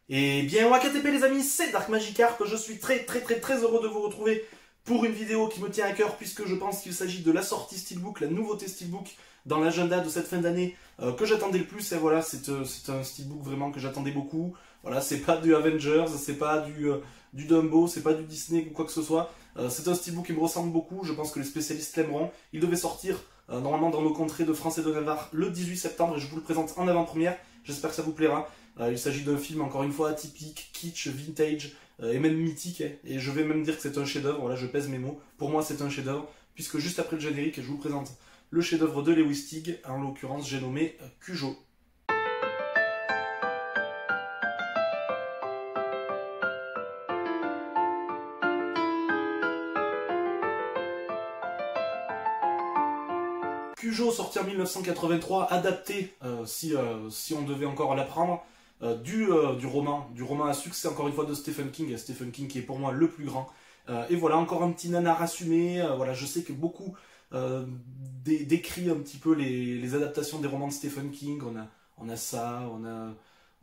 Et bien, WakaTP les amis, c'est Dark Magikarp, je suis très heureux de vous retrouver pour une vidéo qui me tient à cœur puisque je pense qu'il s'agit de la sortie Steelbook, la nouveauté Steelbook dans l'agenda de cette fin d'année que j'attendais le plus. Et voilà, c'est un Steelbook vraiment que j'attendais beaucoup. Voilà, c'est pas du Avengers, c'est pas du Dumbo, c'est pas du Disney ou quoi que ce soit. C'est un Steelbook qui me ressemble beaucoup, je pense que les spécialistes l'aimeront. Il devait sortir normalement dans nos contrées de France et de Navarre le 18 septembre et je vous le présente en avant-première. J'espère que ça vous plaira. Il s'agit d'un film encore une fois atypique, kitsch, vintage et même mythique. Et je vais même dire que c'est un chef-d'œuvre. Voilà, je pèse mes mots. Pour moi, c'est un chef-d'œuvre puisque juste après le générique, je vous présente le chef-d'œuvre de Lewis Teague. En l'occurrence, j'ai nommé Cujo. Cujo, sorti en 1983, adapté, si on devait encore l'apprendre, du roman à succès, encore une fois, de Stephen King. Stephen King qui est pour moi le plus grand. Et voilà, encore un petit nanar assumé. Voilà, je sais que beaucoup décrit un petit peu les adaptations des romans de Stephen King. On a ça,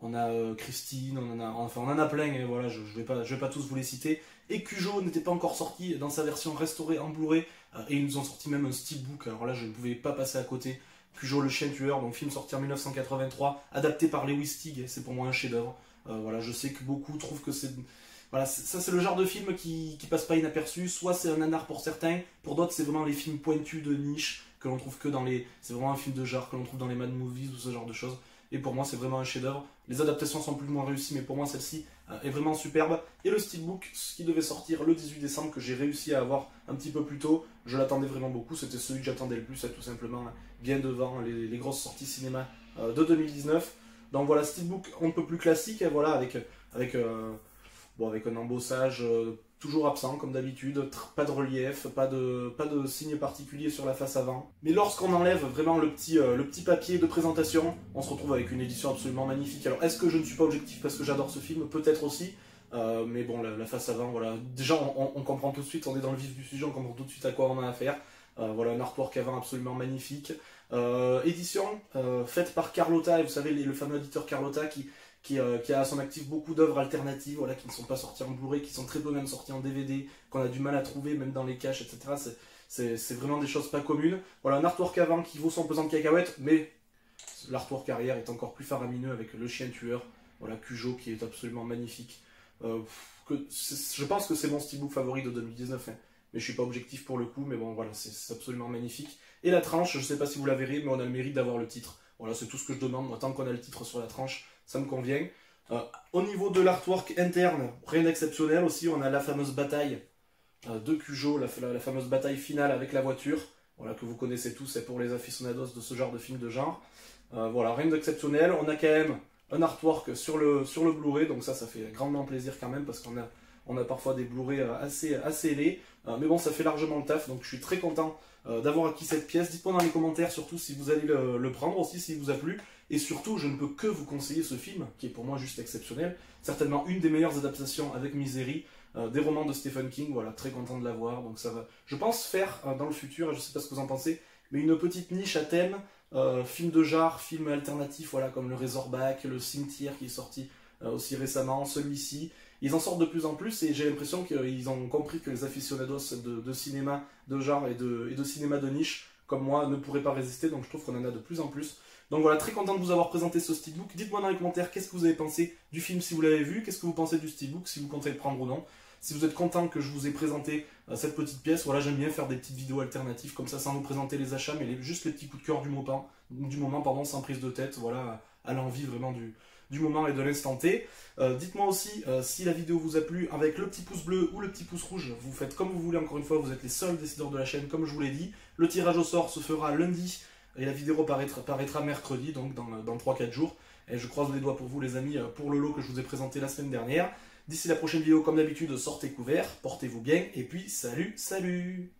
on a Christine, on en a plein, et voilà, je vais pas tous vous les citer. Et Cujo n'était pas encore sorti dans sa version restaurée en Blu-ray, et ils nous ont sorti même un steelbook, alors là je ne pouvais pas passer à côté. Cujo le chien tueur, donc film sorti en 1983, adapté par Lewis Teague, c'est pour moi un chef-d'œuvre. Voilà, je sais que beaucoup trouvent que c'est... Voilà, ça c'est le genre de film qui passe pas inaperçu, soit c'est un nanar pour certains, pour d'autres c'est vraiment les films pointus de niche, que l'on trouve que dans les... C'est vraiment un film de genre que l'on trouve dans les Mad Movies ou ce genre de choses. Et pour moi, c'est vraiment un chef-d'œuvre. Les adaptations sont plus ou moins réussies, mais pour moi, celle-ci est vraiment superbe. Et le Steelbook, ce qui devait sortir le 18 décembre, que j'ai réussi à avoir un petit peu plus tôt, je l'attendais vraiment beaucoup. C'était celui que j'attendais le plus, tout simplement, bien devant les grosses sorties cinéma de 2019. Donc voilà, Steelbook un peu plus classique, et voilà, avec un embossage toujours absent comme d'habitude, pas de relief, pas de signe particulier sur la face avant. Mais lorsqu'on enlève vraiment le petit papier de présentation, on se retrouve avec une édition absolument magnifique. Alors est-ce que je ne suis pas objectif parce que j'adore ce film? Peut-être aussi. Mais bon, la face avant, voilà. Déjà on comprend tout de suite, on est dans le vif du sujet, on comprend tout de suite à quoi on a affaire. Voilà, un artwork avant absolument magnifique. Édition faite par Carlotta, et vous savez, le fameux éditeur Carlotta qui a à son actif beaucoup d'œuvres alternatives, voilà, qui ne sont pas sorties en Blu-ray, qui sont très peu même sorties en DVD, qu'on a du mal à trouver même dans les caches, etc. C'est vraiment des choses pas communes. Voilà, un artwork avant qui vaut son pesant de cacahuètes, mais l'artwork arrière est encore plus faramineux avec le chien tueur, voilà, Cujo qui est absolument magnifique. Je pense que c'est mon steelbook favori de 2019, hein, mais je suis pas objectif pour le coup, mais bon voilà, c'est absolument magnifique. Et la tranche, je sais pas si vous la verrez, mais on a le mérite d'avoir le titre. Voilà, c'est tout ce que je demande, moi, tant qu'on a le titre sur la tranche, ça me convient. Au niveau de l'artwork interne, rien d'exceptionnel aussi, on a la fameuse bataille de Cujo, la fameuse bataille finale avec la voiture, voilà, que vous connaissez tous, c'est pour les aficionados de ce genre de film de genre. Voilà, rien d'exceptionnel, on a quand même un artwork sur le Blu-ray, donc ça fait grandement plaisir quand même, parce qu'on a parfois des Blu-ray assez laids, mais bon, ça fait largement le taf, donc je suis très content d'avoir acquis cette pièce. Dites-moi dans les commentaires surtout si vous allez le prendre aussi, s'il vous a plu. Et surtout, je ne peux que vous conseiller ce film, qui est pour moi juste exceptionnel. Certainement une des meilleures adaptations avec Misery des romans de Stephen King. Voilà, très content de l'avoir. Donc ça va, je pense faire dans le futur, et je ne sais pas ce que vous en pensez, mais une petite niche à thème, film de genre, film alternatif, voilà, comme le Razorback, le Cimetière qui est sorti aussi récemment, celui-ci. Ils en sortent de plus en plus et j'ai l'impression qu'ils ont compris que les aficionados de cinéma de genre et de cinéma de niche, comme moi, ne pourraient pas résister, donc je trouve qu'on en a de plus en plus. Donc voilà, très content de vous avoir présenté ce steelbook. Dites-moi dans les commentaires qu'est-ce que vous avez pensé du film si vous l'avez vu, qu'est-ce que vous pensez du steelbook, si vous comptez le prendre ou non. Si vous êtes content que je vous ai présenté cette petite pièce, voilà, j'aime bien faire des petites vidéos alternatives comme ça sans vous présenter les achats, mais juste les petits coups de cœur du moment, sans prise de tête, voilà, à l'envie vraiment du moment et de l'instant T. Dites-moi aussi si la vidéo vous a plu avec le petit pouce bleu ou le petit pouce rouge. Vous faites comme vous voulez, encore une fois, vous êtes les seuls décideurs de la chaîne, comme je vous l'ai dit. Le tirage au sort se fera lundi et la vidéo paraîtra mercredi, donc dans 3-4 jours. Et je croise les doigts pour vous les amis, pour le lot que je vous ai présenté la semaine dernière. D'ici la prochaine vidéo, comme d'habitude, sortez couverts, portez-vous bien, et puis salut